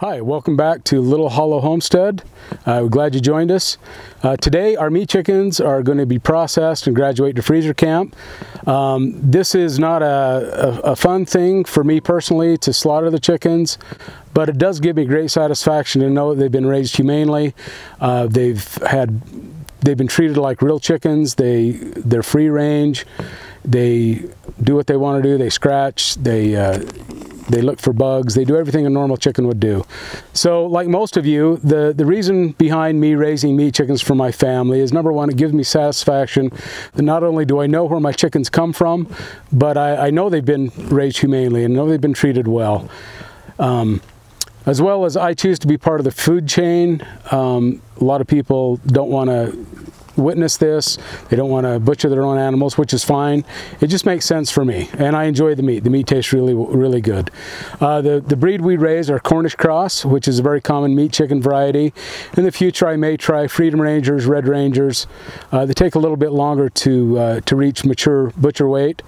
Hi, welcome back to Little Hollow Homestead. We're glad you joined us. Today our meat chickens are going to be processed and graduate to freezer camp. This is not a fun thing for me personally to slaughter the chickens, but it does give me great satisfaction to know that they've been raised humanely. They've been treated like real chickens. They're free range. They do what they want to do. They scratch. They look for bugs. They do everything a normal chicken would do. So like most of you, the reason behind me raising meat chickens for my family is, number one, it gives me satisfaction that not only do I know where my chickens come from, but I know they've been raised humanely and know they've been treated well. As well as I choose to be part of the food chain. A lot of people don't want to witness this. They don't want to butcher their own animals, which is fine. It just makes sense for me, and I enjoy the meat. The meat tastes really good. The breed we raise are Cornish Cross, which is a very common meat chicken variety. In the future I may try Freedom Rangers, Red Rangers. They take a little bit longer to reach mature butcher weight,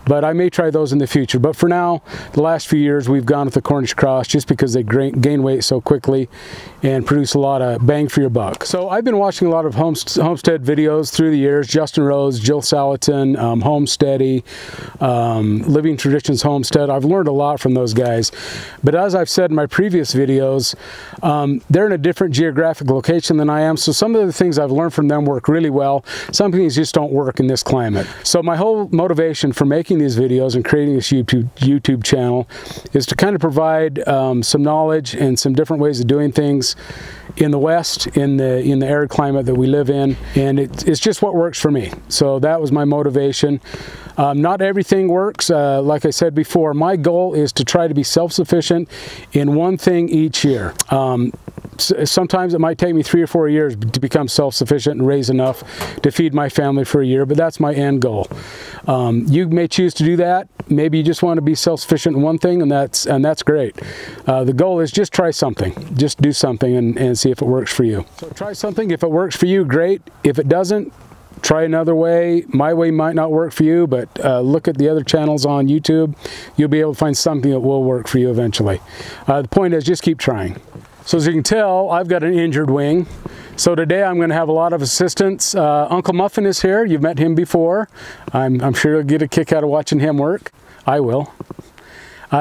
but I may try those in the future. But for now, the last few years we've gone with the Cornish Cross just because they gain weight so quickly and produce a lot of bang for your buck. So I've been watching a lot of homestead videos through the years. Justin Rose, Jill Salatin, Homesteady, Living Traditions Homestead. I've learned a lot from those guys. But as I've said in my previous videos, they're in a different geographic location than I am. So some of the things I've learned from them work really well. Some things just don't work in this climate. So my whole motivation for making these videos and creating this YouTube channel is to kind of provide some knowledge and some different ways of doing things in the West, in the arid climate that we live in, and it's just what works for me. So that was my motivation. Not everything works. Like I said before, my goal is to try to be self-sufficient in one thing each year. Sometimes it might take me 3 or 4 years to become self-sufficient and raise enough to feed my family for a year, but that's my end goal. You may choose to do that. Maybe you just want to be self-sufficient in one thing, and that's great. The goal is just try something. Just do something and see if it works for you. So try something. If it works for you, great. If it doesn't, try another way. My way might not work for you, but look at the other channels on YouTube. You'll be able to find something that will work for you eventually. The point is, just keep trying. So as you can tell, I've got an injured wing. So today I'm going to have a lot of assistance. Uncle Muffin is here. You've met him before. I'm sure you'll get a kick out of watching him work. I will.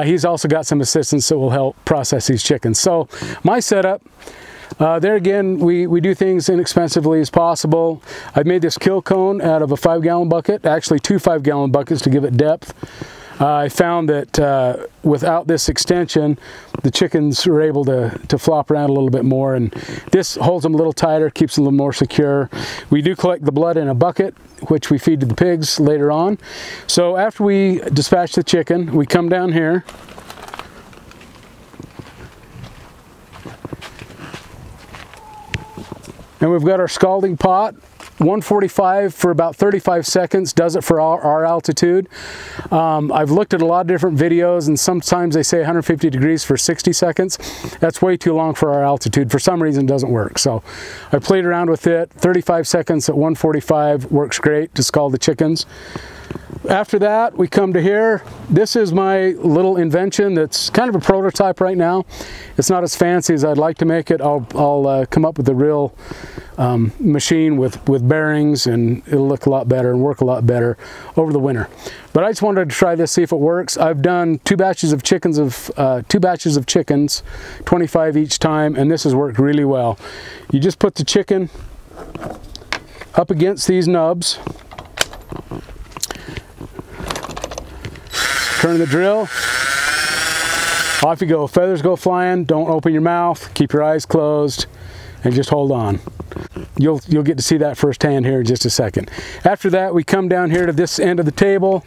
He's also got some assistants that will help process these chickens. So my setup, there again, we do things inexpensively as possible. I've made this kill cone out of a 5-gallon bucket, actually 2 5-gallon buckets to give it depth. I found that without this extension, the chickens are able to flop around a little bit more, and this holds them a little tighter, keeps them a little more secure. We do collect the blood in a bucket, which we feed to the pigs later on. So after we dispatch the chicken, we come down here. And we've got our scalding pot. 145 for about 35 seconds does it for our altitude. I've looked at a lot of different videos, and sometimes they say 150 degrees for 60 seconds. That's way too long for our altitude. For some reason it doesn't work. So I played around with it. 35 seconds at 145 works great to scald the chickens. After that, we come to here. This is my little invention that's kind of a prototype right now. It's not as fancy as I'd like to make it. I'll come up with a real machine with bearings, and it'll look a lot better and work a lot better over the winter. But I just wanted to try this, see if it works. I've done 2 batches of chickens, 25 each time, and this has worked really well. You just put the chicken up against these nubs. Turn the drill, off you go. Feathers go flying. Don't open your mouth, keep your eyes closed, and just hold on. You'll get to see that firsthand here in just a second. After that, we come down here to this end of the table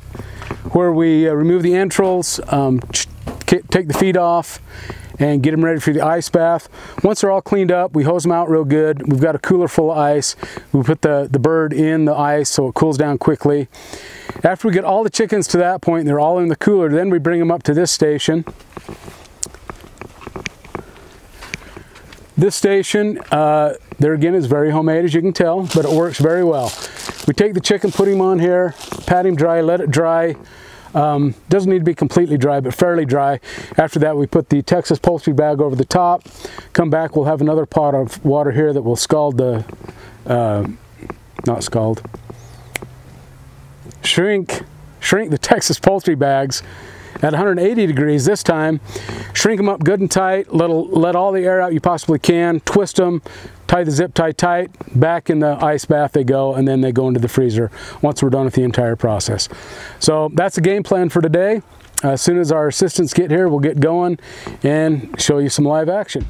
where we remove the entrails, take the feet off, and get them ready for the ice bath. Once they're all cleaned up, we hose them out real good. We've got a cooler full of ice. We put the bird in the ice so it cools down quickly. After we get all the chickens to that point, and they're all in the cooler, then we bring them up to this station. This station, there again, is very homemade, as you can tell, but it works very well. We take the chicken, put him on here, pat him dry, let it dry. Doesn't need to be completely dry, but fairly dry. After that, we put the Texas poultry bag over the top. Come back, we'll have another pot of water here that will scald the, not scald, shrink the Texas poultry bags at 180 degrees this time. Shrink them up good and tight, let all the air out you possibly can, twist them, tie the zip tie tight, back in the ice bath they go, and then they go into the freezer once we're done with the entire process. So that's the game plan for today. As soon as our assistants get here, we'll get going and show you some live action.